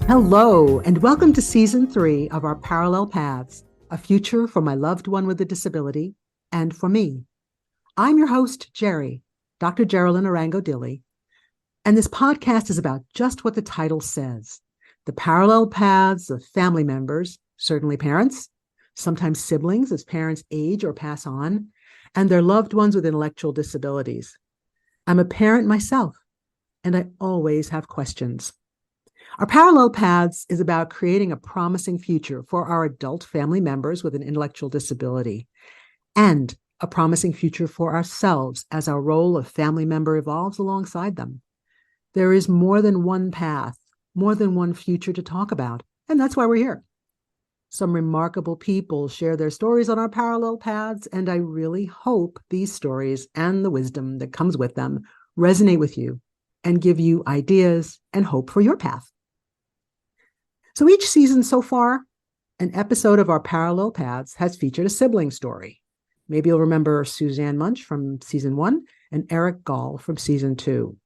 Hello, and welcome to Season 3 of our Parallel Paths, a future for my loved one with a disability and for me. I'm your host, Gerry, Dr. Geralyn Arango-Deely, and this podcast is about just what the title says, the parallel paths of family members, certainly parents, sometimes siblings as parents age or pass on, and their loved ones with intellectual disabilities. I'm a parent myself, and I always have questions. Our Parallel Paths is about creating a promising future for our adult family members with an intellectual disability and a promising future for ourselves as our role of family member evolves alongside them. There is more than one path, more than one future to talk about, and that's why we're here. Some remarkable people share their stories on our Parallel Paths, and I really hope these stories and the wisdom that comes with them resonate with you and give you ideas and hope for your path. So each season so far, an episode of our Parallel Paths has featured a sibling story. Maybe you'll remember Suzanne Munch from Season 1 and Eric Gall from Season 2.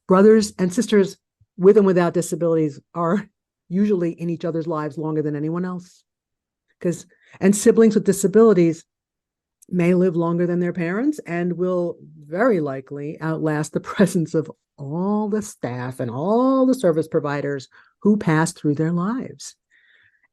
Brothers and sisters with and without disabilities are usually in each other's lives longer than anyone else. And siblings with disabilities may live longer than their parents and will very likely outlast the presence of all the staff and all the service providers who pass through their lives.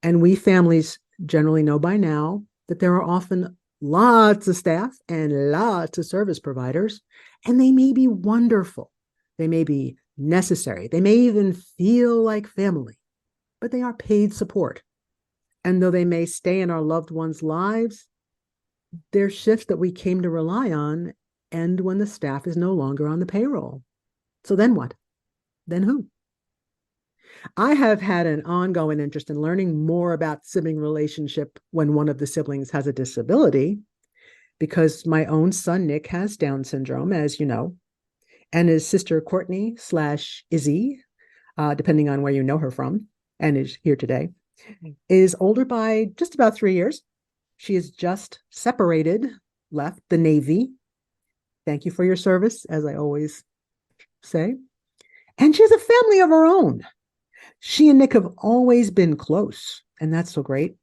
And we families generally know by now that there are often lots of staff and lots of service providers, and they may be wonderful. They may be necessary. They may even feel like family, but they are paid support. And though they may stay in our loved ones' lives, their shifts that we came to rely on end when the staff is no longer on the payroll. So then what? Then who? I have had an ongoing interest in learning more about sibling relationship when one of the siblings has a disability, because my own son, Nick, has Down syndrome, as you know, and his sister, Courtney/Izzy, depending on where you know her from, and is here today, is older by just about 3 years. She is just separated, left the Navy. Thank you for your service, as I always say. And she has a family of her own. She and Nick have always been close, and that's so great.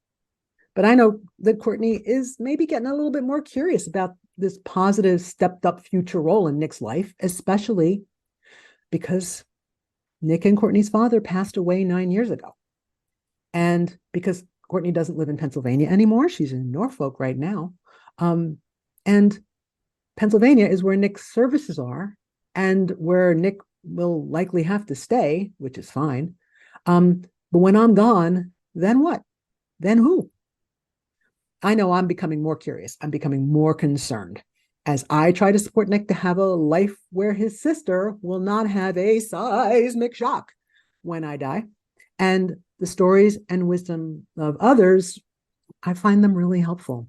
But I know that Courtney is maybe getting a little bit more curious about this positive, stepped up future role in Nick's life, especially because Nick and Courtney's father passed away 9 years ago. And because Courtney doesn't live in Pennsylvania anymore, she's in Norfolk right now. And Pennsylvania is where Nick's services are and where Nick will likely have to stay, which is fine. But when I'm gone, then what? Then who? I know I'm becoming more curious. I'm becoming more concerned as I try to support Nick to have a life where his sister will not have a seismic shock when I die. And the stories and wisdom of others, I find them really helpful.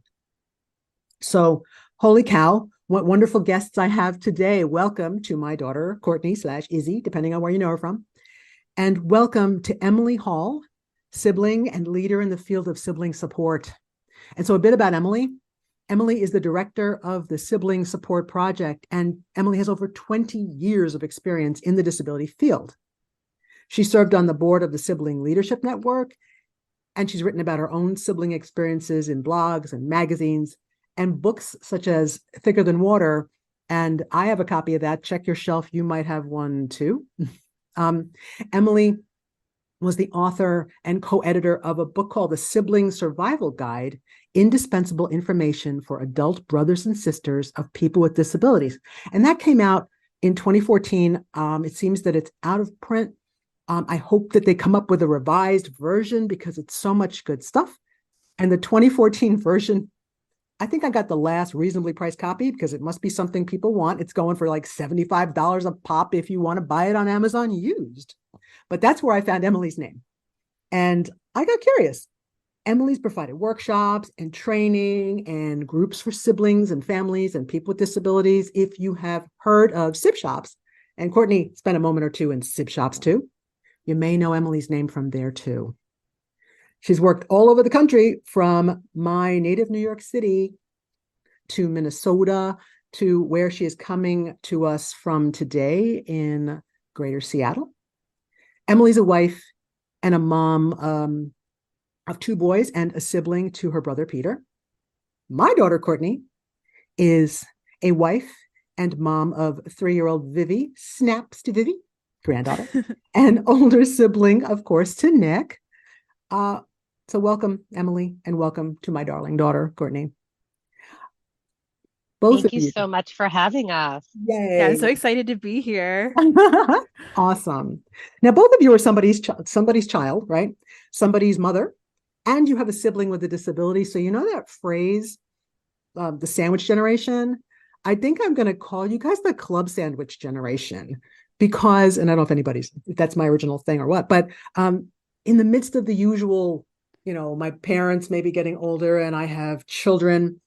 So, holy cow, what wonderful guests I have today. Welcome to my daughter, Courtney/Izzy, depending on where you know her from. And welcome to Emily Holl, sibling and leader in the field of sibling support. And so a bit about Emily. Emily is the director of the Sibling Support Project, and Emily has over 20 years of experience in the disability field. She served on the board of the Sibling Leadership Network, and she's written about her own sibling experiences in blogs and magazines and books such as Thicker Than Water. And I have a copy of that. Check your shelf. You might have one too. Emily was the author and co-editor of a book called The Sibling Survival Guide, Indispensable Information for Adult Brothers and Sisters of People with Disabilities. And that came out in 2014. It seems that it's out of print. I hope that they come up with a revised version because it's so much good stuff. And the 2014 version, I think I got the last reasonably priced copy because it must be something people want. It's going for like $75 a pop if you want to buy it on Amazon used. But that's where I found Emily's name. And I got curious. Emily's provided workshops and training and groups for siblings and families and people with disabilities. If you have heard of SibShops, and Courtney spent a moment or two in SibShops too, you may know Emily's name from there too. She's worked all over the country, from my native New York City to Minnesota to where she is coming to us from today in Greater Seattle. Emily's a wife and a mom of two boys and a sibling to her brother Peter. My daughter Courtney is a wife and mom of 3-year-old Vivi, snaps to Vivi, granddaughter, and older sibling, of course, to Nick. So welcome, Emily, and welcome to my darling daughter, Courtney. Both of Thank you you. so much for having us. Yeah, I'm Yay. so excited to be here. Awesome. Now, both of you are somebody's child, right? Somebody's mother, and you have a sibling with a disability. So you know that phrase, the sandwich generation? I think I'm going to call you guys the club sandwich generation because, and I don't know if that's my original thing or what, but in the midst of the usual, my parents maybe getting older and I have children,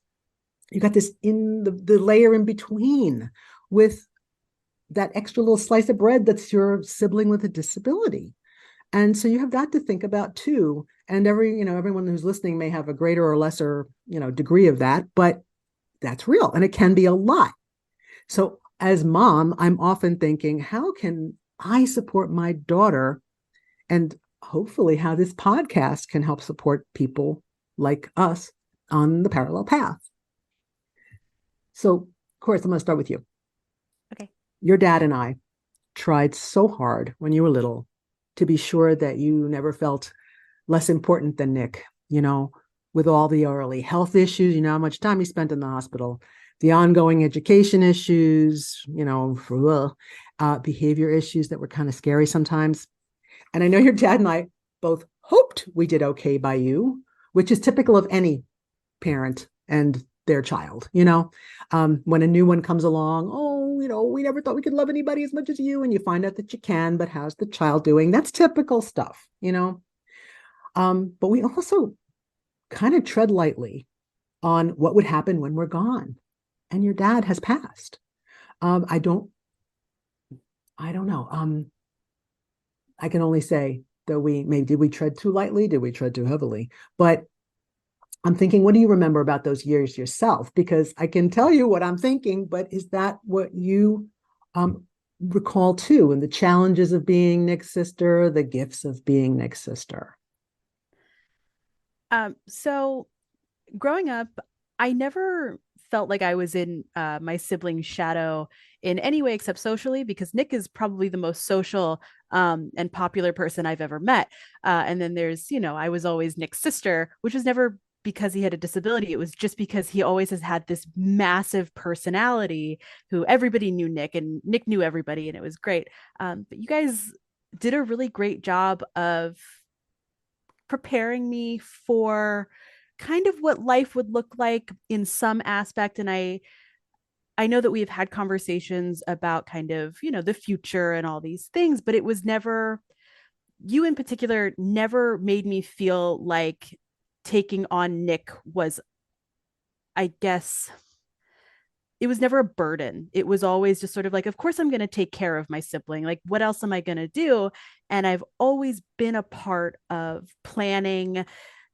you got this in the layer in between with that extra little slice of bread that's your sibling with a disability. And so you have that to think about too. And everyone who's listening may have a greater or lesser, degree of that, but that's real and it can be a lot. So as mom, I'm often thinking, how can I support my daughter? And hopefully how this podcast can help support people like us on the parallel path. So, of course, I'm going to start with you. Okay. Your dad and I tried so hard when you were little to be sure that you never felt less important than Nick, with all the early health issues, how much time he spent in the hospital, the ongoing education issues, behavior issues that were kind of scary sometimes. And I know your dad and I both hoped we did okay by you, which is typical of any parent and their child, when a new one comes along, we never thought we could love anybody as much as you. And you find out that you can, but how's the child doing? That's typical stuff, but we also kind of tread lightly on what would happen when we're gone. And your dad has passed. I don't know. I can only say that did we tread too lightly? Did we tread too heavily? But I'm thinking, what do you remember about those years yourself? Because I can tell you what I'm thinking, but is that what you recall too? And the challenges of being Nick's sister, the gifts of being Nick's sister? So growing up, I never felt like I was in my sibling's shadow in any way except socially, because Nick is probably the most social and popular person I've ever met. And then there's, I was always Nick's sister, which was never because he had a disability. It was just because he always has had this massive personality who everybody knew Nick and Nick knew everybody. And it was great. But you guys did a really great job of preparing me for kind of what life would look like in some aspect. And I know that we've had conversations about kind of, the future and all these things, but it was never, you in particular never made me feel like taking on Nick was, I guess, it was never a burden. It was always just sort of like, of course I'm going to take care of my sibling. Like, what else am I going to do? And I've always been a part of planning,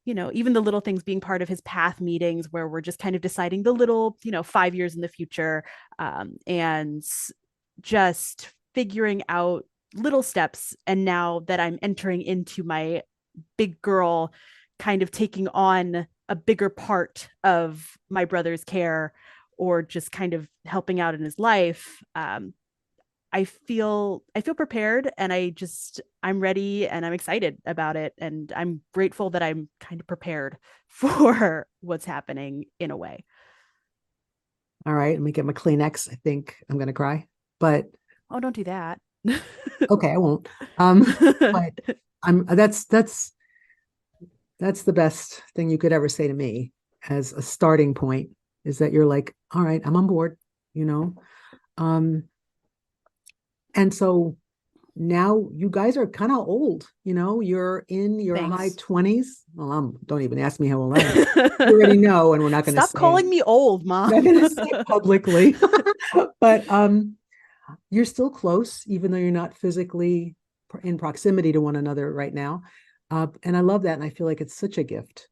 even the little things, being part of his path meetings where we're just kind of deciding the little, 5 years in the future, and just figuring out little steps. And now that I'm entering into my big girl, kind of taking on a bigger part of my brother's care or just kind of helping out in his life, I feel prepared, and I'm ready and I'm excited about it, and I'm grateful that I'm kind of prepared for what's happening in a way. All right, let me get my Kleenex. I think I'm going to cry, but Oh, don't do that. okay, I won't. But that's the best thing you could ever say to me as a starting point, is that you're like, all right, I'm on board, you know. Um, and so now you guys are kind of old, you're in your high Thanks. 20s. Well, don't even ask me how old I am. You already know, and we're not going to Stop say it. calling me old, Not mom. going to say it publicly. But you're still close, even though you're not physically in proximity to one another right now. And I love that. And I feel like it's such a gift.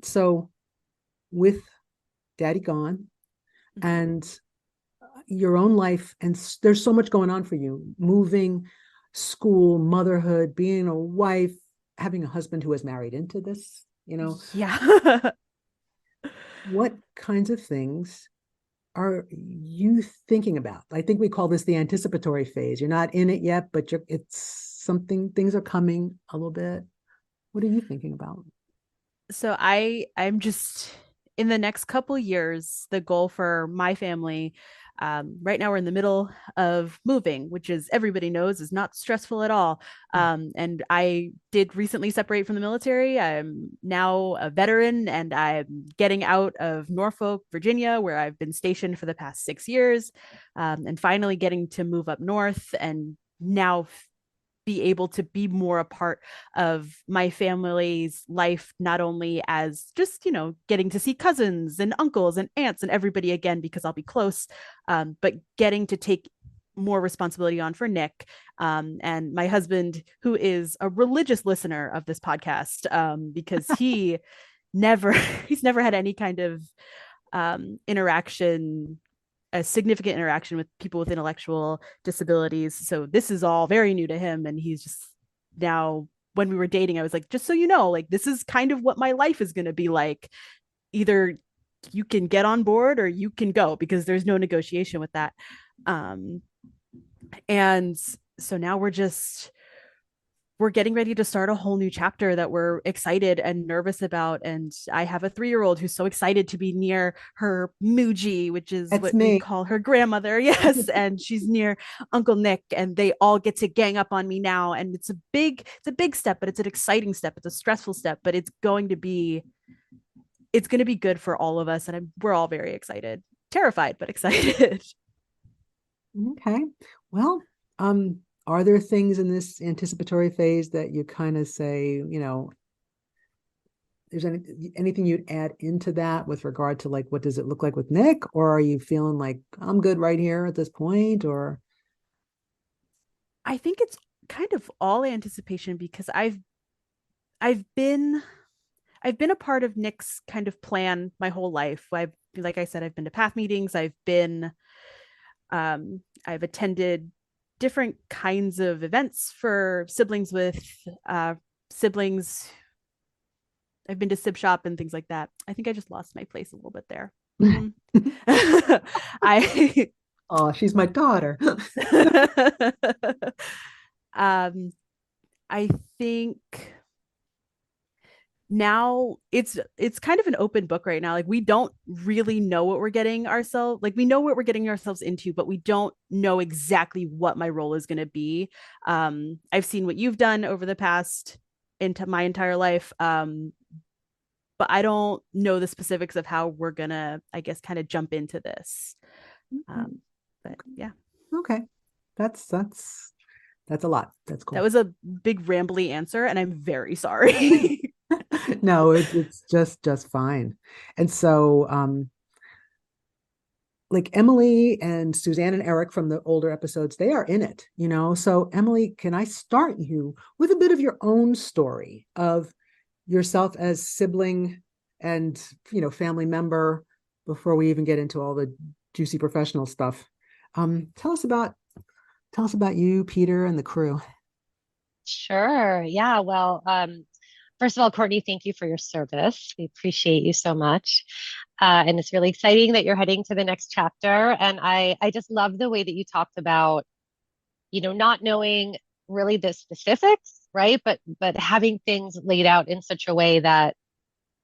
So with daddy gone and your own life, and there's so much going on for you, moving, school, motherhood, being a wife, having a husband who has married into this, Yeah. what kinds of things are you thinking about? I think we call this the anticipatory phase. You're not in it yet, but it's something, things are coming a little bit. What are you thinking about? So I'm just in the next couple years, the goal for my family, right now we're in the middle of moving, which is everybody knows is not stressful at all. And I did recently separate from the military. I'm now a veteran and I'm getting out of Norfolk, Virginia, where I've been stationed for the past 6 years, and finally getting to move up north and now be able to be more a part of my family's life, not only as just, getting to see cousins and uncles and aunts and everybody again, because I'll be close, but getting to take more responsibility on for Nick, and my husband, who is a religious listener of this podcast, because never, he's never had any kind of interaction, a significant interaction with people with intellectual disabilities. So this is all very new to him. And he's just now, when we were dating, I was like, just so you know, like, this is kind of what my life is going to be like. Either you can get on board or you can go, because there's no negotiation with that. Um, and so now we're getting ready to start a whole new chapter that we're excited and nervous about. And I have a 3-year-old who's so excited to be near her Muji, which is That's what we me. call her grandmother. Yes. And she's near Uncle Nick, and they all get to gang up on me now. And it's a big step, but it's an exciting step. It's a stressful step, but it's going to be good for all of us. And we're all very excited, terrified, but excited. Okay. Well, are there things in this anticipatory phase that you kind of say, there's anything you'd add into that with regard to like what does it look like with Nick, or are you feeling like I'm good right here at this point, or I think it's kind of all anticipation, because I've been I've been a part of Nick's kind of plan my whole life. Like I said, I've been to path meetings. I've attended different kinds of events for siblings with siblings. I've been to SibShop and things like that. I think I just lost my place a little bit there. Mm-hmm. I oh, she's my daughter. um I think now it's kind of an open book right now. Like, we don't really know what we're getting ourselves, like, we know what we're getting ourselves into, but we don't know exactly what my role is going to be. I've seen what you've done over the past into my entire life, but I don't know the specifics of how we're gonna, I guess, kind of jump into this. But yeah, Okay. That's a lot. That's that cool. was a big rambly answer, and I'm very sorry. No, it's just fine. And so like Emily and Suzanne and Eric from the older episodes, they are in it, So Emily, can I start you with a bit of your own story of yourself as sibling and, family member before we even get into all the juicy professional stuff? Tell us about you, Peter, and the crew. Sure. Yeah. Well, first of all, Courtney, thank you for your service. We appreciate you so much. And it's really exciting that you're heading to the next chapter. And I just love the way that you talked about, not knowing really the specifics, right? But having things laid out in such a way that,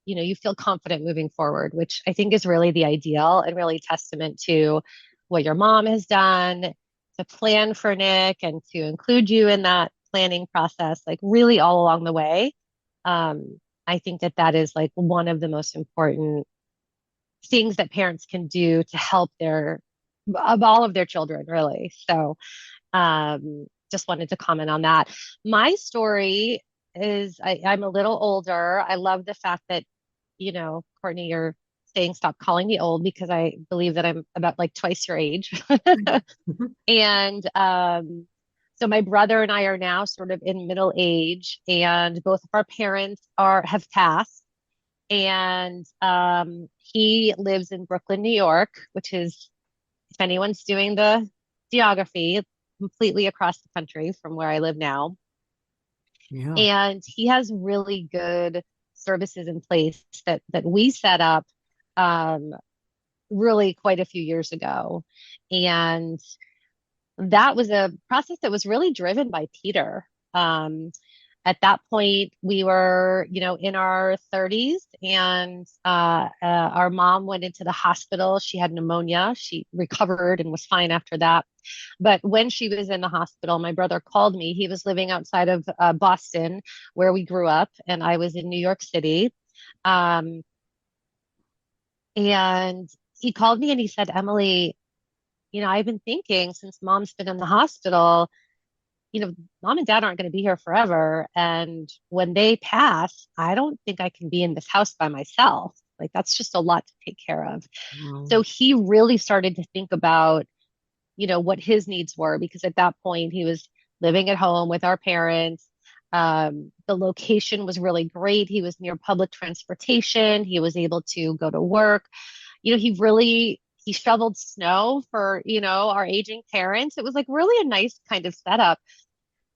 you feel confident moving forward, which I think is really the ideal and really testament to what your mom has done to plan for Nick and to include you in that planning process, like really all along the way. I think that is like one of the most important things that parents can do to help of all of their children, really. So, just wanted to comment on that. My story is I'm a little older. I love the fact that, Courtney, you're saying stop calling me old, because I believe that I'm about like twice your age. And so my brother and I are now sort of in middle age, and both of our parents have passed. And he lives in Brooklyn, New York, which is, if anyone's doing the geography, completely across the country from where I live now. Yeah. And he has really good services in place that we set up um, really quite a few years ago. And that was a process that was really driven by Peter. At that point, we were, in our 30s, and our mom went into the hospital. She had pneumonia. She recovered and was fine after that. But when she was in the hospital, my brother called me. He was living outside of Boston, where we grew up, and I was in New York City. Um, and he called me and he said, Emily, I've been thinking since mom's been in the hospital, you know, mom and dad aren't going to be here forever. And when they pass, I don't think I can be in this house by myself. Like, that's just a lot to take care of. Wow. So he really started to think about, what his needs were, because at that point he was living at home with our parents. The location was really great. He was near public transportation. He was able to go to work. He shoveled snow for, our aging parents. It was like really a nice kind of setup.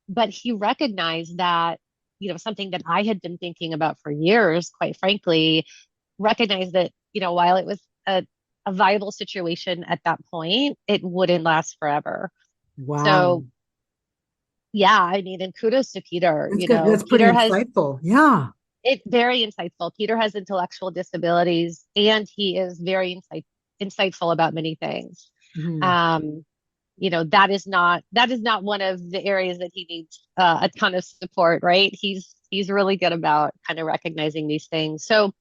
But he recognized that, something that I had been thinking about for years, quite frankly, recognized that, while it was a viable situation at that point, it wouldn't last forever. Wow. So, yeah, I mean, and kudos to Peter. That's good. That's pretty Peter has insightful. Yeah. it very insightful. Peter has intellectual disabilities, and he is very insightful about many things. Mhm. Um, that is not one of the areas that he needs a ton of support, right? He's really good about kind of recognizing these things. So,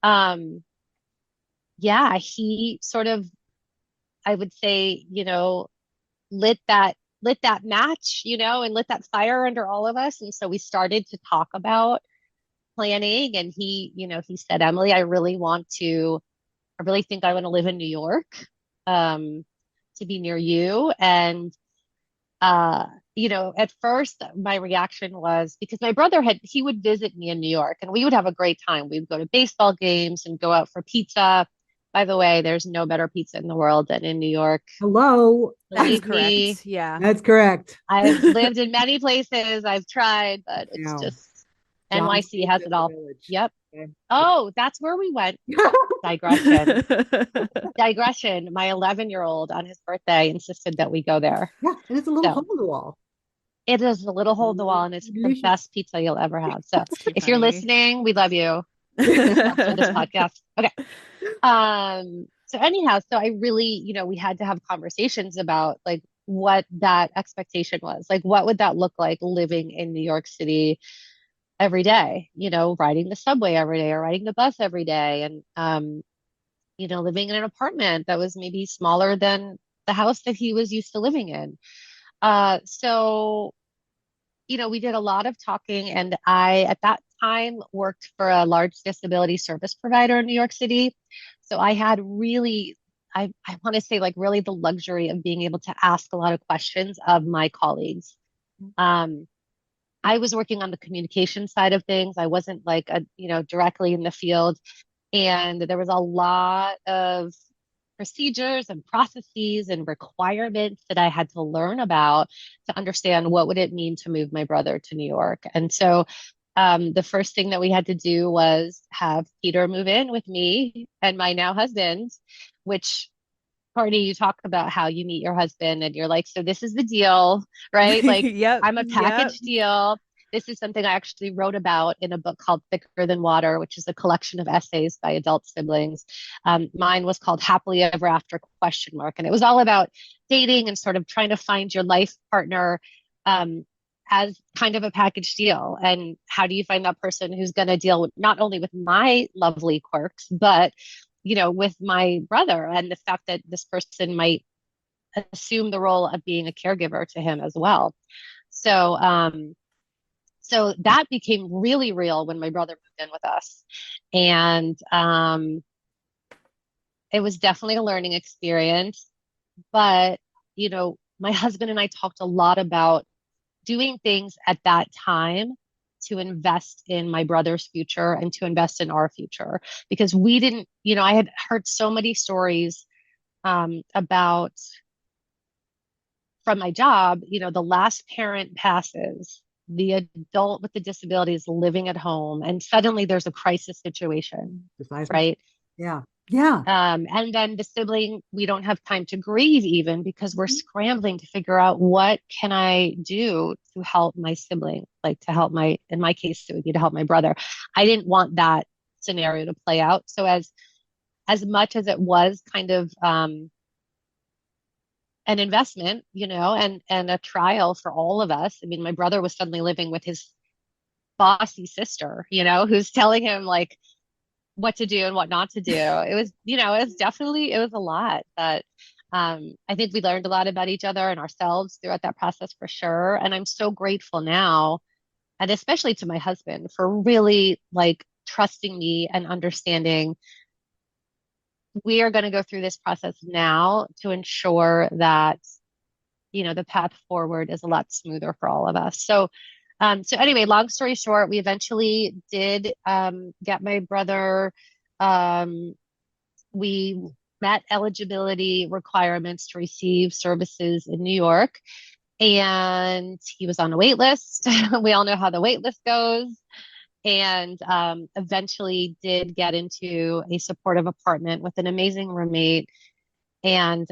um, yeah, he sort of, I would say, lit that match, and lit that fire under all of us. And so we started to talk about planning, and he said, Emily, I really think I want to live in New York, um, to be near you. And uh, at first my reaction was, because my brother he would visit me in New York and we would have a great time. We'd go to baseball games and go out for pizza. By the way, there's no better pizza in the world than in New York. Hello. That is Believe me, correct. Yeah. That's correct. I've lived in many places. I've tried, but it's Yeah. just John's NYC has Pizza it in the all. Village. Yep. Okay. Oh, that's where we went. Digression. Digression. My 11-year-old on his birthday insisted that we go there. Yeah, and it's a little hole So in the wall. it is a little hole in the wall, and it's the Delicious. best pizza you'll ever have. So That's too if you're funny. listening, we love you. Please sponsor this podcast. Okay. So anyhow, so I really, we had to have conversations about like what that expectation was. Like, what would that look like living in New York City every day, riding the subway every day or riding the bus every day, and living in an apartment that was maybe smaller than the house that he was used to living in. So we did a lot of talking, and I, at that time, worked for a large disability service provider in New York City. So I had really, I want to say, like, really the luxury of being able to ask a lot of questions of my colleagues. Um, I was working on the communication side of things. I wasn't like directly in the field. And there was a lot of procedures and processes and requirements that I had to learn about to understand what would it mean to move my brother to New York. And so the first thing that we had to do was have Peter move in with me and my now husband, which, Courtney, you talk about how you meet your husband and you're like, so this is the deal, right? Like, Yep. I'm a Yep. package deal. This is something I actually wrote about in a book called Thicker Than Water, which is a collection of essays by adult siblings. Mine was called Happily Ever After ? And it was all about dating and sort of trying to find your life partner um, as kind of a package deal. And how do you find that person who's going to deal with, not only with my lovely quirks, but with my brother, and the fact that this person might assume the role of being a caregiver to him as well. So that became really real when my brother moved in with us. And it was definitely a learning experience. But, my husband and I talked a lot about doing things at that time to invest in my brother's future and to invest in our future, because we didn't, I had heard so many stories about from my job, the last parent passes, the adult with the disability is living at home, and suddenly there's a crisis situation, Precisely. right? Yeah. Yeah. And then the sibling, we don't have time to grieve even because we're scrambling to figure out what can I do to help my sibling, like to help in my case, it would be to help my brother. I didn't want that scenario to play out. So as much as it was kind of an investment, and a trial for all of us. I mean, my brother was suddenly living with his bossy sister, who's telling him like what to do and what not to do. It was a lot, but I think we learned a lot about each other and ourselves throughout that process for sure. And I'm so grateful now, and especially to my husband for really like trusting me and understanding we are going to go through this process now to ensure that the path forward is a lot smoother for all of us. So anyway, long story short, we eventually did get my brother. We met eligibility requirements to receive services in New York, and he was on a wait list. We all know how the wait list goes. And eventually did get into a supportive apartment with an amazing roommate. And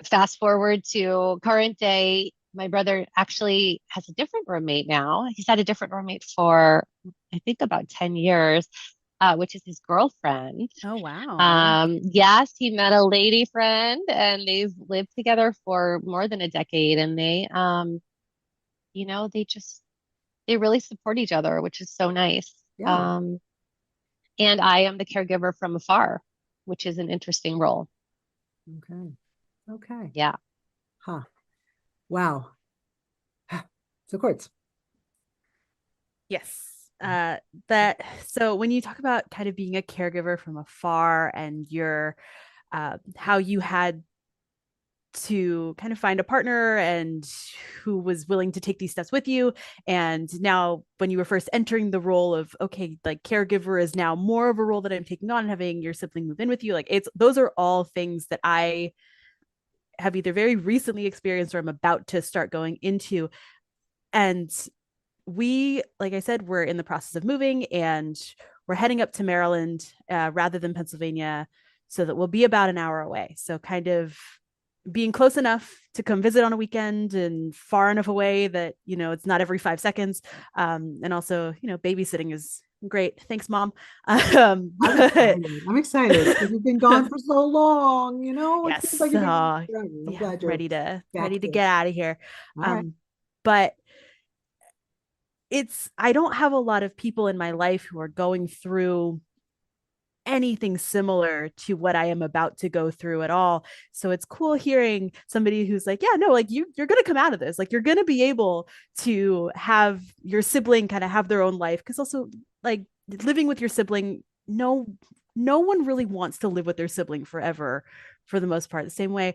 fast forward to current day, my brother actually has a different roommate now. He's had a different roommate for, I think, about 10 years, which is his girlfriend. Oh, wow. Yes, he met a lady friend and they've lived together for more than a decade. And they really support each other, which is so nice. Yeah. And I am the caregiver from afar, which is an interesting role. Okay. Okay. Yeah. Huh. Wow. So Courts. Yes. So when you talk about kind of being a caregiver from afar and your how you had to kind of find a partner and who was willing to take these steps with you, and now when you were first entering the role of, okay, like caregiver is now more of a role that I'm taking on, having your sibling move in with you, like those are all things that I have either very recently experienced or I'm about to start going into. And we, like I said, we're in the process of moving and we're heading up to Maryland rather than Pennsylvania, so that we'll be about an hour away. So kind of being close enough to come visit on a weekend and far enough away that, it's not every 5 seconds. And also, babysitting is great. Thanks, Mom. I'm excited because you've been gone for so long, it seems Yes. like you've been gone forever. I'm Yeah, glad you're ready to back here. get out of here. All right. But I don't have a lot of people in my life who are going through anything similar to what I am about to go through at all. So it's cool hearing somebody who's like, yeah, no, like you're going to come out of this. Like you're going to be able to have your sibling kind of have their own life. Cause also like living with your sibling, no one really wants to live with their sibling forever for the most part. The same way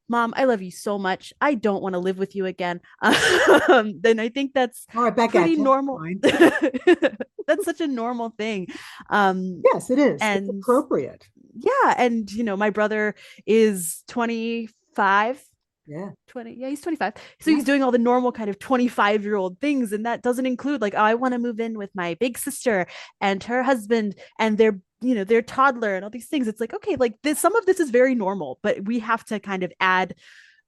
Mom, I love you so much. I don't want to live with you again. Then I think that's all right, back pretty at you. normal. That's such a normal thing. Yes, it is. And it's appropriate. Yeah. And, my brother is 25. Yeah. 20. Yeah, he's 25. So he's doing all the normal kind of 25-year-old things. And that doesn't include like, oh, I want to move in with my big sister and her husband and their toddler and all these things. It's like, okay, like some of this is very normal, but we have to kind of add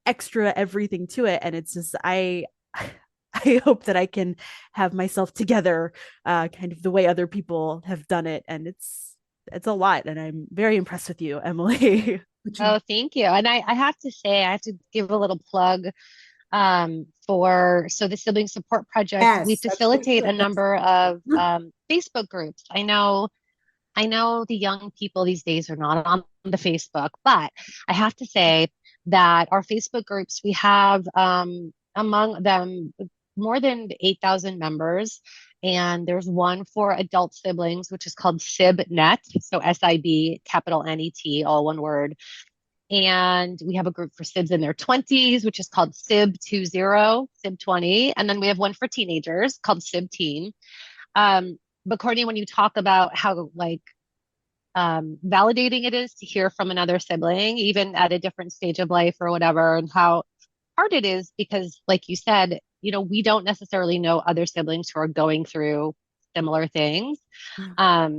extra everything to it. And it's just, I hope that I can have myself together kind of the way other people have done it. And it's a lot. And I'm very impressed with you, Emily. Oh, thank you. And I have to say, I have to give a little plug so the Sibling Support Project, yes, we facilitate a number of Facebook groups. I know the young people these days are not on the Facebook, but I have to say that our Facebook groups, we have among them more than 8,000 members. And there's one for adult siblings, which is called SibNet. So SIB, capital NET, all one word. And we have a group for Sibs in their 20s, which is called Sib20, Sib20. And then we have one for teenagers called SibTeen. But Courtney, when you talk about how like validating it is to hear from another sibling, even at a different stage of life or whatever, and how hard it is because, like you said, we don't necessarily know other siblings who are going through similar things. Yeah.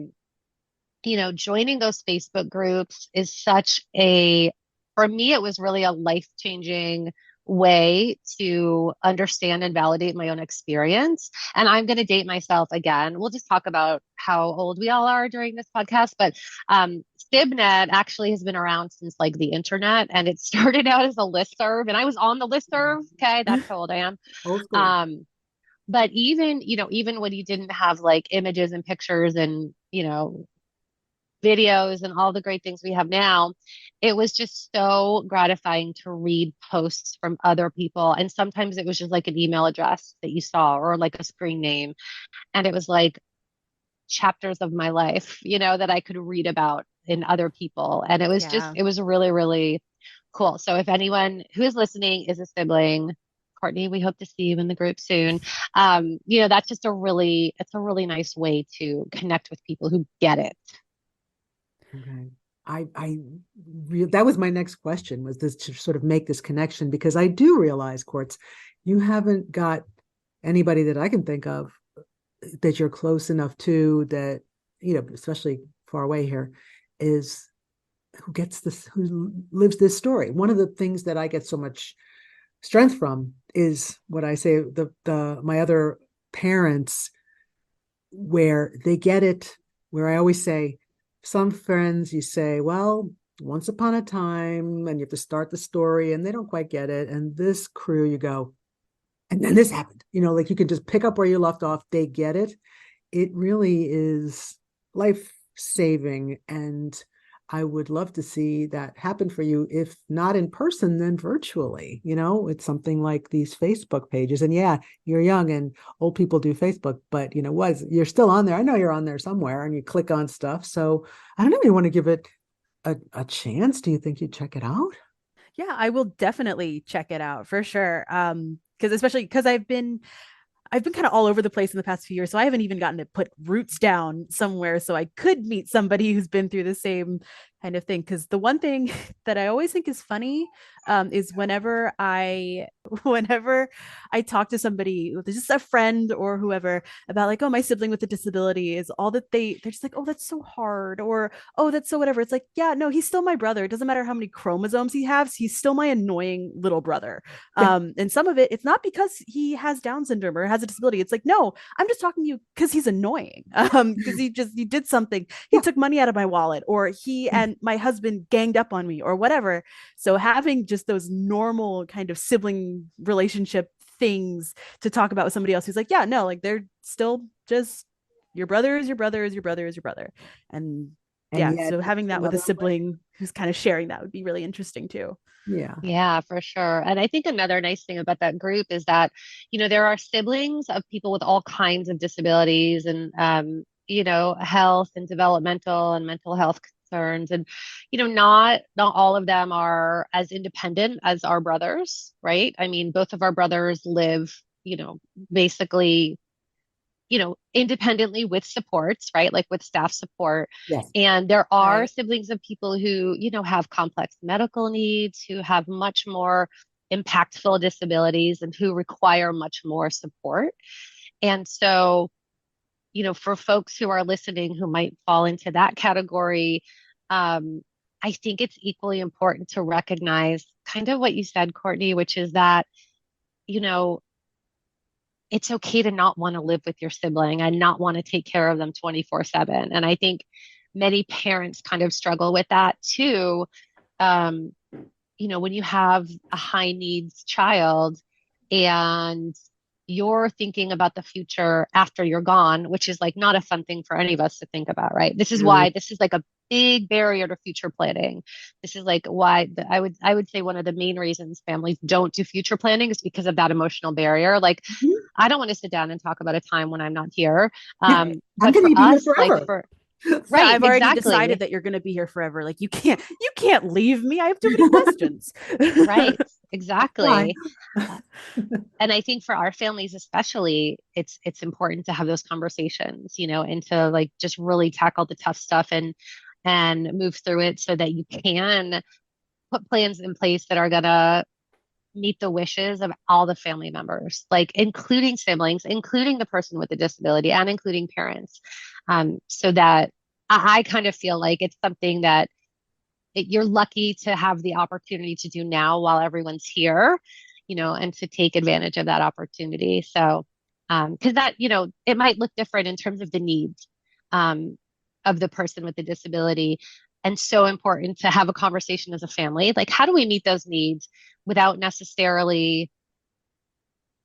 Joining those Facebook groups is for me, it was really a life-changing way to understand and validate my own experience. And I'm going to date myself again. We'll just talk about how old we all are during this podcast, but SibNet actually has been around since like the internet, and it started out as a listserv, and I was on the listserv. Okay, that's how old I am. Old school. But even when you didn't have like images and pictures and videos and all the great things we have now, it was just so gratifying to read posts from other people. And sometimes it was just like an email address that you saw or like a screen name. And it was like chapters of my life, that I could read about in other people. And it was it was really, really cool. So if anyone who is listening is a sibling, Courtney, we hope to see you in the group soon. That's just it's a really nice way to connect with people who get it. Okay. That was my next question, was this to sort of make this connection, because I do realize, Courts, you haven't got anybody that I can think of that you're close enough to that, especially far away here, who lives this story. One of the things that I get so much strength from is what I say, my other parents, where they get it, where I always say, some friends you say, well, once upon a time, and you have to start the story and they don't quite get it. And this crew, you go, and then this happened, like you can just pick up where you left off. They get it. It really is life-saving. And I would love to see that happen for you, if not in person, then virtually. It's something like these Facebook pages. And yeah, you're young and old people do Facebook, but you're still on there. I know you're on there somewhere and you click on stuff. So I don't know if you want to give it a chance. Do you think you'd check it out? Yeah, I will definitely check it out for sure. Because I've been kind of all over the place in the past few years. So I haven't even gotten to put roots down somewhere so I could meet somebody who's been through the same kind of thing. Because the one thing that I always think is funny is whenever I talk to somebody, just a friend or whoever, about like, oh, my sibling with a disability, is all that they're just like, oh, that's so hard, or oh, that's so whatever. It's like, yeah, no, he's still my brother. It doesn't matter how many chromosomes he has. He's still my annoying little brother. And some of it's not because he has Down syndrome or has a disability. It's like, no, I'm just talking to you because he's annoying. Because he did something. He took money out of my wallet, or he and my husband ganged up on me, or whatever. So having just those normal kind of sibling relationship things to talk about with somebody else who's like, yeah, no, like they're still just your brother is your brother is your brother is your brother. And yeah, so having that with a sibling who's kind of sharing that would be really interesting too. Yeah, for sure. And I think another nice thing about that group is that, there are siblings of people with all kinds of disabilities and, health and developmental and mental health concerns. And, not all of them are as independent as our brothers, right? I mean, both of our brothers live, basically independently with supports, right? Like with staff support. Yes. And there are siblings of people who, have complex medical needs, who have much more impactful disabilities and who require much more support. And so, for folks who are listening who might fall into that category, I think it's equally important to recognize kind of what you said, Courtney, which is that, it's okay to not want to live with your sibling and not want to take care of them 24/7. And I think many parents kind of struggle with that too. When you have a high needs child and you're thinking about the future after you're gone, which is like not a fun thing for any of us to think about, right? This is why this is like a big barrier to future planning. This is like why I would say one of the main reasons families don't do future planning is because of that emotional barrier. Like, I don't want to sit down and talk about a time when I'm not here. I'm but going to for be here us, forever. like for right, I've already decided that you're going to be here forever. Like you can't leave me. I have too many questions. Right, exactly. And I think for our families especially, it's important to have those conversations, and to like just really tackle the tough stuff. And and move through it so that you can put plans in place that are going to meet the wishes of all the family members, like including siblings, including the person with the disability, and including parents. So that I kind of feel like it's something that you're lucky to have the opportunity to do now while everyone's here, and to take advantage of that opportunity. So, because that, it might look different in terms of the needs of the person with the disability. And so important to have a conversation as a family. Like, how do we meet those needs without necessarily,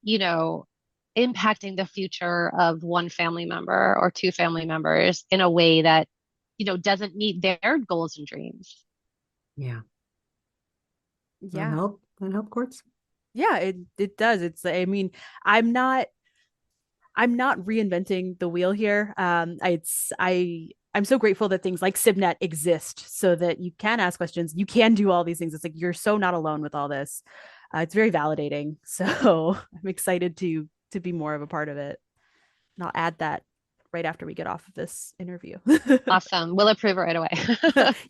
impacting the future of one family member or two family members in a way that, doesn't meet their goals and dreams? Yeah. Yeah. That help, Courts? Yeah, it does. I mean, I'm not reinventing the wheel here. I'm so grateful that things like SibNet exist so that you can ask questions, you can do all these things. It's like you're so not alone with all this. It's very validating. So I'm excited to be more of a part of it. And I'll add that right after we get off of this interview. Awesome. We'll approve it right away.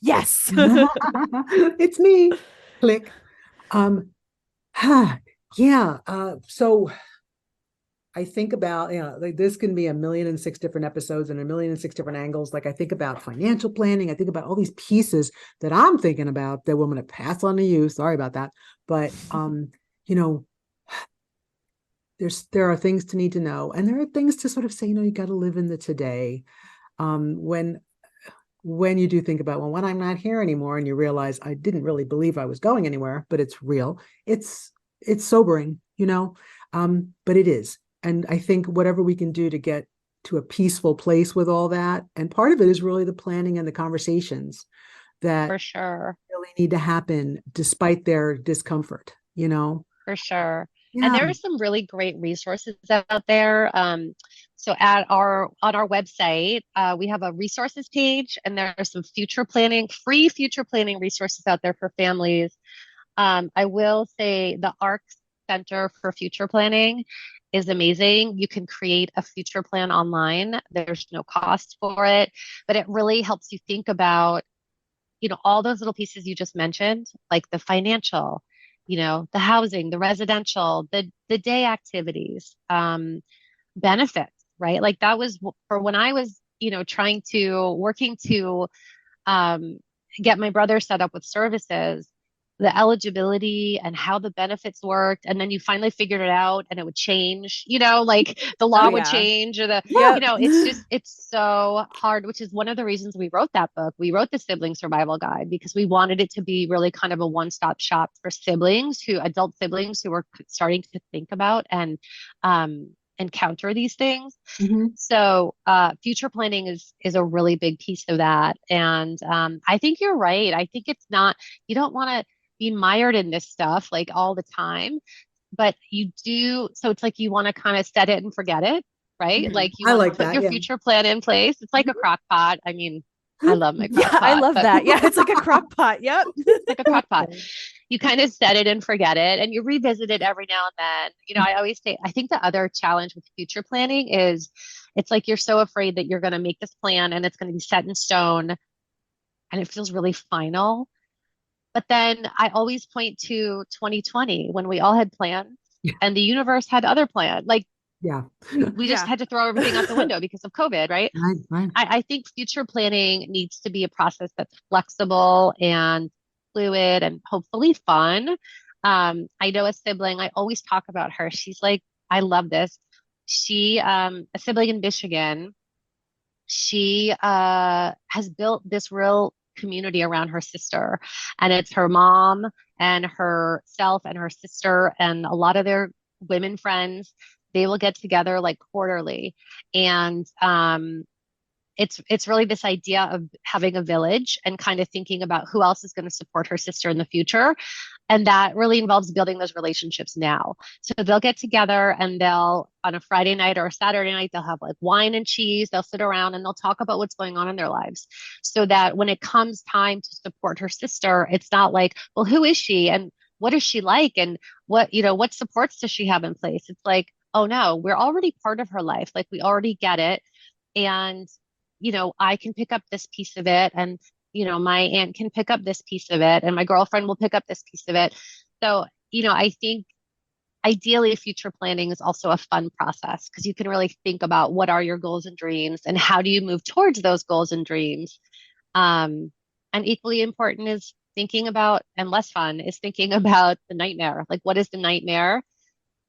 Yes. It's me. Click. Yeah. So I think about, like this can be 1,000,006 different episodes and 1,000,006 different angles. Like I think about financial planning. I think about all these pieces that I'm thinking about that we're going to pass on to you. Sorry about that. But, you know, there are things to need to know, and there are things to sort of say, you got to live in the today. When you do think about, well, when I'm not here anymore, and you realize I didn't really believe I was going anywhere, but it's real. It's sobering, but it is. And I think whatever we can do to get to a peaceful place with all that, and part of it is really the planning and the conversations that For sure. really need to happen despite their discomfort, For sure. And Yeah. there are some really great resources out there. So on our website, we have a resources page, and there are some free future planning resources out there for families. I will say the ARC Center for Future Planning is amazing. You can create a future plan online. There's no cost for it, but it really helps you think about, all those little pieces you just mentioned, like the financial, the housing, the residential, the day activities, benefits, right? Like that was for when I was, working to get my brother set up with services, the eligibility and how the benefits worked. And then you finally figured it out and it would change, like the law would change or Yep. it's so hard, which is one of the reasons we wrote that book. We wrote the Sibling Survival Guide because we wanted it to be really kind of a one-stop shop for adult siblings who were starting to think about and encounter these things. Mm-hmm. So future planning is a really big piece of that. And I think you're right. I think you don't want to be mired in this stuff like all the time, but you do. So it's like you want to kind of set it and forget it, right? Mhm. Like you I want to like put that. your Yeah. future plan in place. It's like a crock pot. I mean, I love my crock Yeah, I pot, love but that. Yeah, it's like a crock pot. Yep. like a crock pot. You kind of set it and forget it, and you revisit it every now and then. I always say, I think the other challenge with future planning is it's like you're so afraid that you're going to make this plan and it's going to be set in stone and it feels really final. But then I always point to 2020 when we all had plans and the universe had other plans. Like Yeah. we just had to throw everything out the window because of COVID, right? Right. I think future planning needs to be a process that's flexible and fluid and hopefully fun. I know a sibling, I always talk about her. She's like, I love this. A sibling in Michigan, she has built this real community around her sister, and it's her mom and herself and her sister and a lot of their women friends. They will get together like quarterly, and it's really this idea of having a village and kind of thinking about who else is going to support her sister in the future. And that really involves building those relationships now. So they'll get together and on a Friday night or a Saturday night, they'll have like wine and cheese. They'll sit around and they'll talk about what's going on in their lives so that when it comes time to support her sister, it's not like, well, who is she? And what is she like? And what supports does she have in place? It's like, oh no, we're already part of her life. Like we already get it. And I can pick up this piece of it and my aunt can pick up this piece of it and my girlfriend will pick up this piece of it. So, I think ideally future planning is also a fun process because you can really think about what are your goals and dreams and how do you move towards those goals and dreams. And equally important is thinking about, and less fun is thinking about the nightmare. Like, what is the nightmare?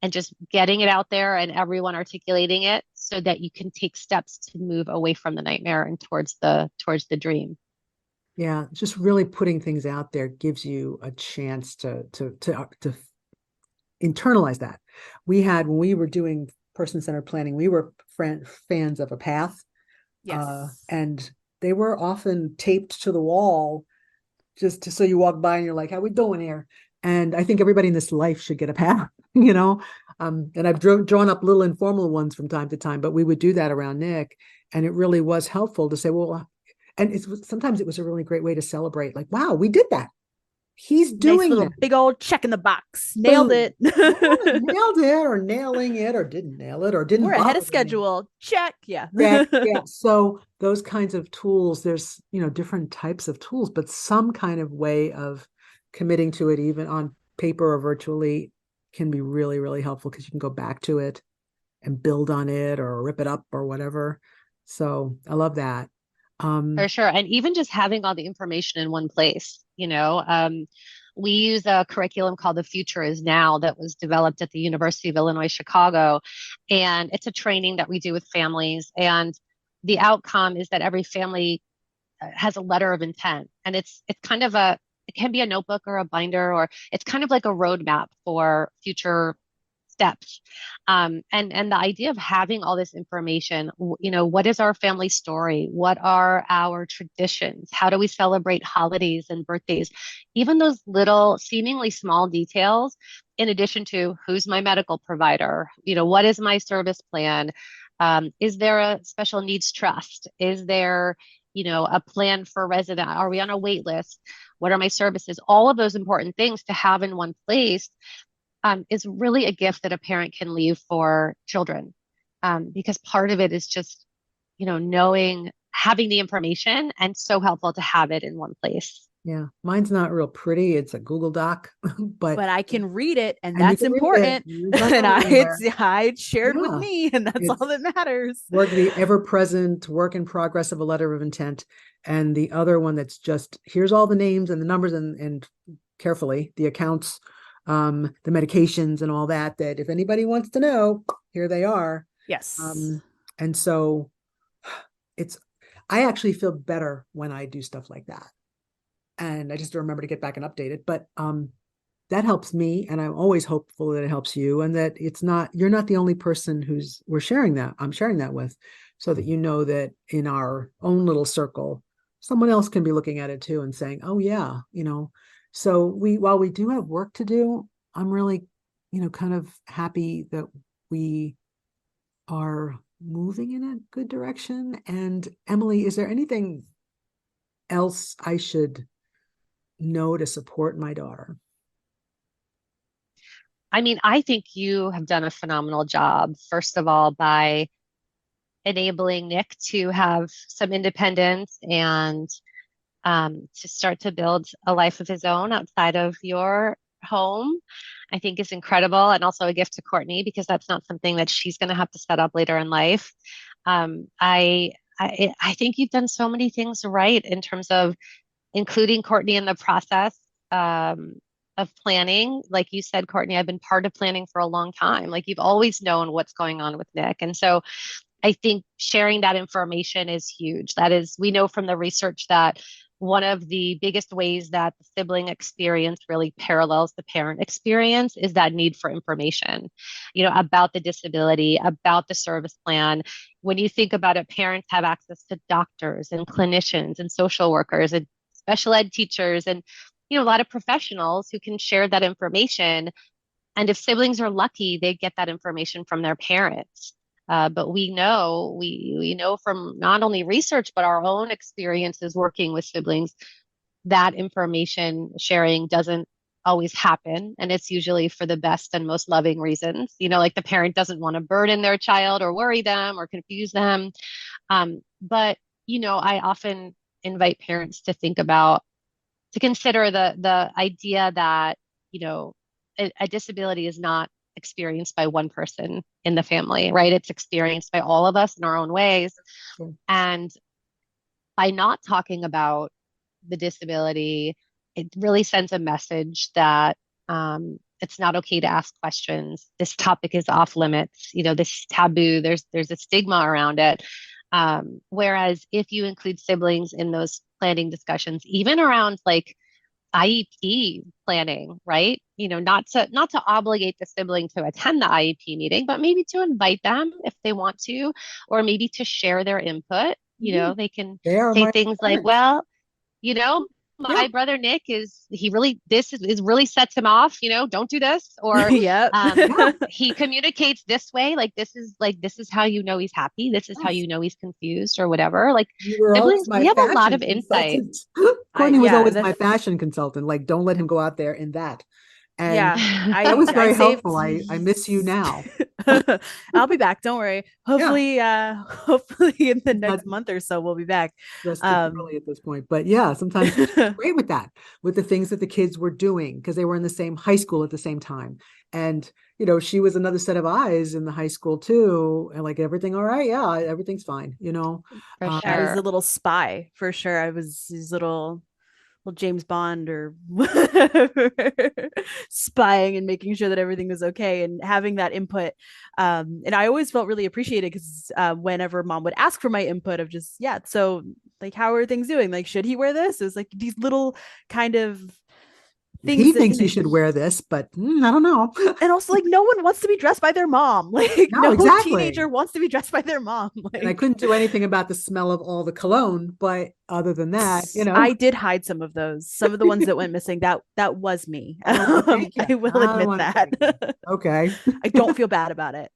And just getting it out there and everyone articulating it so that you can take steps to move away from the nightmare and towards the dream. Yeah, just really putting things out there gives you a chance to internalize that. When we were doing person-centered planning, we were fans of a path. Yes. And they were often taped to the wall so you walk by and you're like, how we doing here? And I think everybody in this life should get a path, and I've drawn up little informal ones from time to time, but we would do that around Nick. And it really was helpful to say, well, and sometimes it was a really great way to celebrate, like, wow, we did that. He's Nice doing little that. big old check in the box. Nailed Boom. it. Nailed it, or nailing it, or didn't nail it, or didn't We're ahead bother of schedule. Check. Yeah. Yeah. So those kinds of tools, there's, different types of tools, but some kind of way of committing to it, even on paper or virtually, can be really, really helpful because you can go back to it and build on it or rip it up or whatever. So I love that. For sure. And even just having all the information in one place, we use a curriculum called The Future Is Now that was developed at the University of Illinois, Chicago. And it's a training that we do with families. And the outcome is that every family has a letter of intent. And it's kind of it can be a notebook or a binder, or it's kind of like a roadmap for future steps. And the idea of having all this information, what is our family story? What are our traditions? How do we celebrate holidays and birthdays? Even those little seemingly small details, in addition to who's my medical provider? What is my service plan? Is there a special needs trust? Is there, a plan for resident? Are we on a wait list? What are my services? All of those important things to have in one place is really a gift that a parent can leave for children. Because part of it is just, having the information, and so helpful to have it in one place. Yeah. Mine's not real pretty. It's a Google Doc, but I can read it, and you that's can read it. important. It's not And going anywhere. it's shared with Yeah. me, and that's all that matters. The ever-present work in progress of a letter of intent. And the other one that's just, here's all the names and the numbers and carefully the accounts, the medications and all that if anybody wants to know, here they are. Yes. And so I actually feel better when I do stuff like that. And I just remember to get back and update it. But that helps me. And I'm always hopeful that it helps you, and that you're not the only person I'm sharing that with, so that that in our own little circle, someone else can be looking at it too and saying, oh yeah, so while we do have work to do, I'm really, kind of happy that we are moving in a good direction. And Emily, is there anything else I should know to support my daughter? I mean, I think you have done a phenomenal job, first of all, by enabling Nick to have some independence and to start to build a life of his own outside of your home. I think is incredible, and also a gift to Courtney because that's not something that she's going to have to set up later in life. I think you've done so many things right in terms of including Courtney in the process of planning. Like you said, Courtney, I've been part of planning for a long time. Like you've always known what's going on with Nick. And so I think sharing that information is huge. We know from the research that one of the biggest ways that the sibling experience really parallels the parent experience is that need for information, about the disability, about the service plan. When you think about it, parents have access to doctors and clinicians and social workers and special ed teachers and, a lot of professionals who can share that information. And if siblings are lucky, they get that information from their parents. But we know from not only research, but our own experiences working with siblings, that information sharing doesn't always happen. And it's usually for the best and most loving reasons. Like the parent doesn't want to burden their child or worry them or confuse them. But, I often invite parents to think about, to consider the idea that, you know, a disability is not experienced by one person in the family, right? It's experienced by all of us in our own ways. Sure. And by not talking about the disability, it really sends a message that it's not okay to ask questions. This topic is off limits. You know, this is taboo. There's a stigma around it. Whereas if you include siblings in those planning discussions, even around like IEP planning, right? You know, not to obligate the sibling to attend the IEP meeting, but maybe to invite them if they want to, or maybe to share their input. You know, they can They are say my things like, parents. well, you know, Yeah. my brother Nick this is really sets him off, you know, don't do this. Or Yep. he communicates this way, this is how you know he's happy, this is how Yes. you know he's confused or whatever. Like You were always siblings, my we have a lot fashion of insight. consultant. Courtney was Yeah, always my fashion consultant. Like, don't let him go out there in that. And yeah. that was I very saved. helpful. I miss you now. I'll be back. Don't worry. Yeah. Hopefully in the Not next month or so we'll be back. just too Um, early at this point. But yeah, sometimes she was great with that, with the things that the kids were doing, because they were in the same high school at the same time. And, you know, she was another set of eyes in the high school too. And like, everything all right? Yeah, everything's fine, you know. For I was sure. a little spy for sure. I was his little James Bond or whatever, spying and making sure that everything was okay and having that input. And I always felt really appreciated because whenever mom would ask for my input of just, yeah, so like, how are things doing? Like, should he wear this? It was like these little kind of He things that, thinks he should wear this, but I don't know. and also like no one wants to be dressed by their mom. Like No, no exactly. teenager wants to be dressed by their mom. And I Like couldn't do anything about the smell of all the cologne, but other than that, you know. I did hide some of those. Some of the ones that went missing. That was me. I don't want to take it. I will I don't admit want to that. take it. Okay. I don't feel bad about it.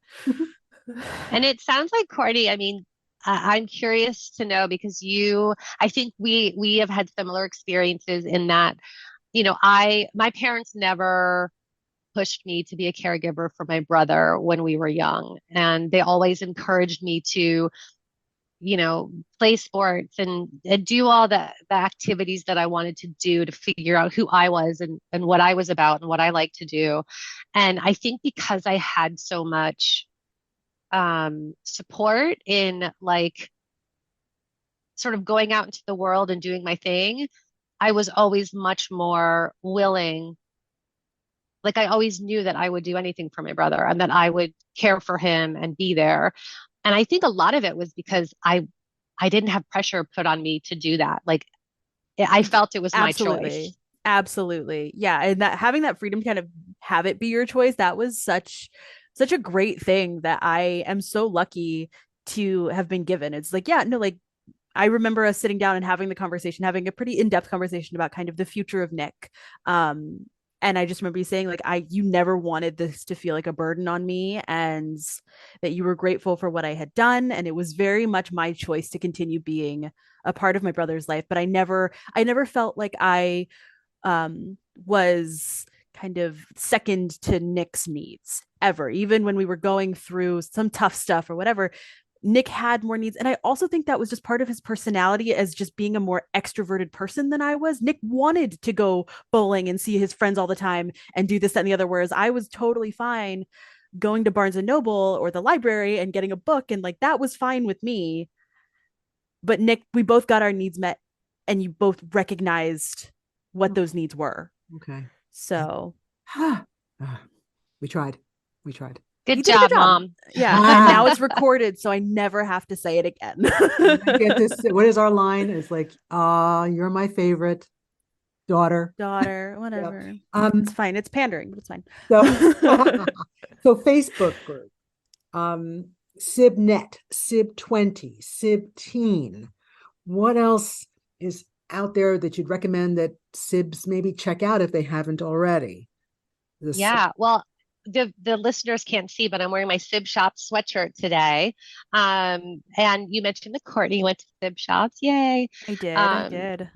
And it sounds like Courtney, I mean, I'm curious to know because I think we have had similar experiences in that, you know, my parents never pushed me to be a caregiver for my brother when we were young. And they always encouraged me to, you know, play sports and do all the activities that I wanted to do to figure out who I was and what I was about and what I like to do. And I think because I had so much support in like sort of going out into the world and doing my thing, I was always much more willing. Like I always knew that I would do anything for my brother and that I would care for him and be there. And I think a lot of it was because I didn't have pressure put on me to do that. Like I felt it was my choice. Absolutely. Absolutely. Yeah. And that having that freedom to kind of have it be your choice, that was such a great thing that I am so lucky to have been given. It's like, yeah, no, like I remember us sitting down and having the conversation, having a pretty in-depth conversation about kind of the future of Nick. And I just remember you saying like you never wanted this to feel like a burden on me and that you were grateful for what I had done. And it was very much my choice to continue being a part of my brother's life. But I never felt like I was kind of second to Nick's needs ever, even when we were going through some tough stuff or whatever. Nick had more needs. And I also think that was just part of his personality as just being a more extroverted person than I was. Nick wanted to go bowling and see his friends all the time and do this, that, and the other. Whereas I was totally fine going to Barnes and Noble or the library and getting a book. And like that was fine with me. But Nick, we both got our needs met and you both recognized what those needs were. Okay. So we tried. We tried. Good job, Mom. Yeah. And now it's recorded, so I never have to say it again. I get this. What is our line? It's like, you're my favorite daughter. Whatever. It's fine. It's pandering, but it's fine. So Facebook group, SibNet, Sib20, SibTeen. What else is out there that you'd recommend that Sibs maybe check out if they haven't already? Yeah, well, the listeners can't see, but I'm wearing my SibShops sweatshirt today. And you mentioned that Courtney went to SibShops. Yay. I did.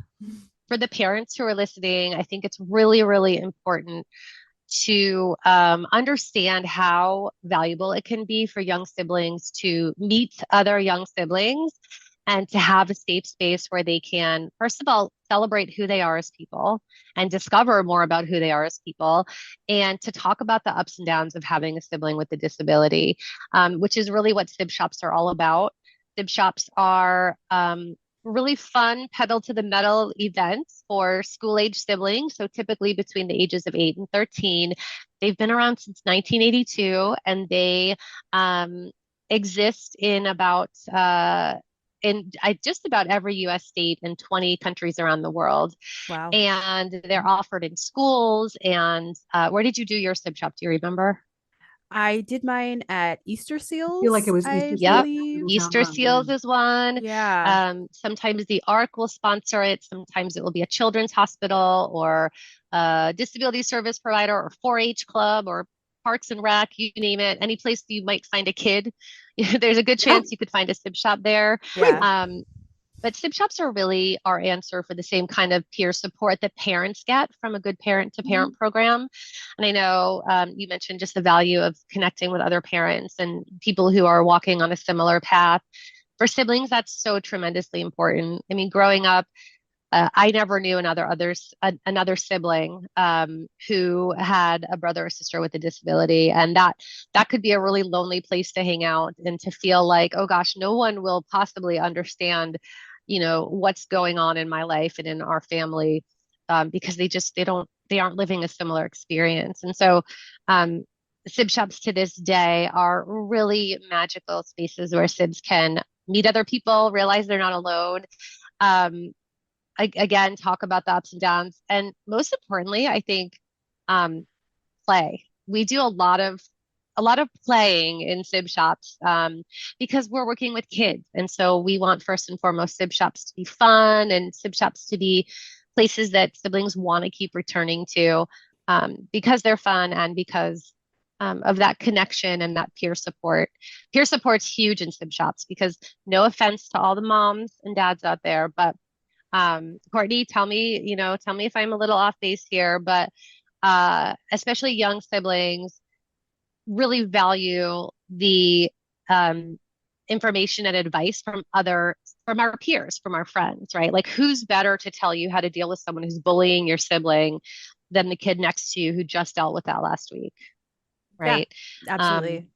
For the parents who are listening, I think it's really, really important to understand how valuable it can be for young siblings to meet other young siblings and to have a safe space where they can, first of all, celebrate who they are as people and discover more about who they are as people, and to talk about the ups and downs of having a sibling with a disability, which is really what SibShops are all about. SibShops are really fun pedal to the metal events for school age siblings. So typically between the ages of 8 and 13. They've been around since 1982, and they exist in just about every US state and 20 countries around the world. Wow. And they're offered in schools. And where did you do your SibShop? Do you remember? I did mine at Easter Seals. I feel like it was I Easter Yep. believe. Easter Seals is one. Yeah. Sometimes the ARC will sponsor it. Sometimes it will be a children's hospital or a disability service provider or 4-H club or Parks and Rec, you name it. Any place you might find a kid, there's a good chance you could find a Sib shop there. Yeah. But SibShops are really our answer for the same kind of peer support that parents get from a good parent to parent program. And I know you mentioned just the value of connecting with other parents and people who are walking on a similar path. For siblings, that's so tremendously important. I mean, growing up, I never knew another sibling who had a brother or sister with a disability, and that could be a really lonely place to hang out and to feel like, oh gosh, no one will possibly understand, what's going on in my life and in our family, because they aren't living a similar experience. And so, Sib shops to this day are really magical spaces where Sibs can meet other people, realize they're not alone. Um, Again, talk about the ups and downs, and most importantly, I think, play. We do a lot of playing in Sib shops, because we're working with kids, and so we want first and foremost Sib shops to be fun and Sib shops to be places that siblings want to keep returning to, because they're fun and because of that connection and that peer support. Peer support's huge in Sib shops because, no offense to all the moms and dads out there, but Courtney, tell me if I'm a little off base here, but especially young siblings really value the information and advice from our peers, from our friends, right? Like, who's better to tell you how to deal with someone who's bullying your sibling than the kid next to you who just dealt with that last week, right? Yeah, absolutely.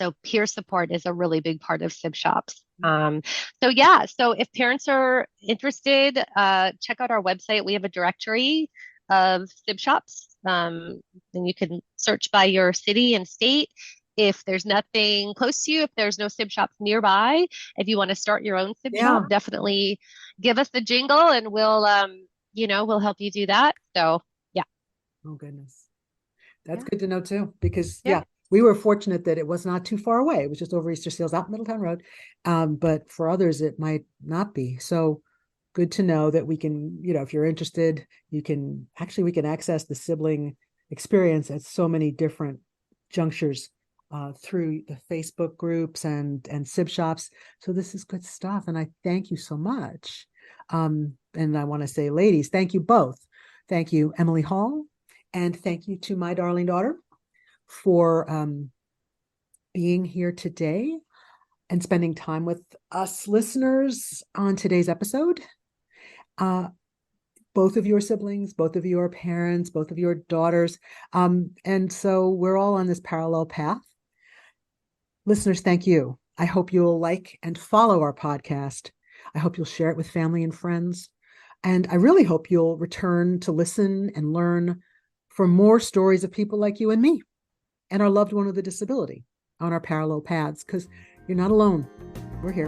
So peer support is a really big part of Sib shops. So if parents are interested, check out our website. We have a directory of Sib shops, and you can search by your city and state. If there's nothing close to you, if there's no Sib shops nearby, if you want to start your own Sib shop, definitely give us the jingle and we'll help you do that. So yeah. Oh goodness. That's good to know too, because Yeah. we were fortunate that it was not too far away. It was just over Easter Seals out Middletown Road. But for others, it might not be. So good to know that we can, if you're interested, we can access the sibling experience at so many different junctures through the Facebook groups and Sib shops. So this is good stuff. And I thank you so much. And I want to say, ladies, thank you both. Thank you, Emily Holl, and thank you to my darling daughter for being here today and spending time with us listeners on today's episode. Both of your siblings, both of your parents, both of your daughters. And so we're all on this parallel path. Listeners, thank you. I hope you'll like and follow our podcast. I hope you'll share it with family and friends. And I really hope you'll return to listen and learn for more stories of people like you and me and our loved one with a disability on our parallel paths, because you're not alone. We're here,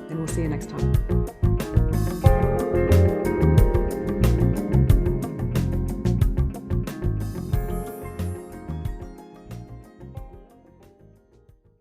and we'll see you next time.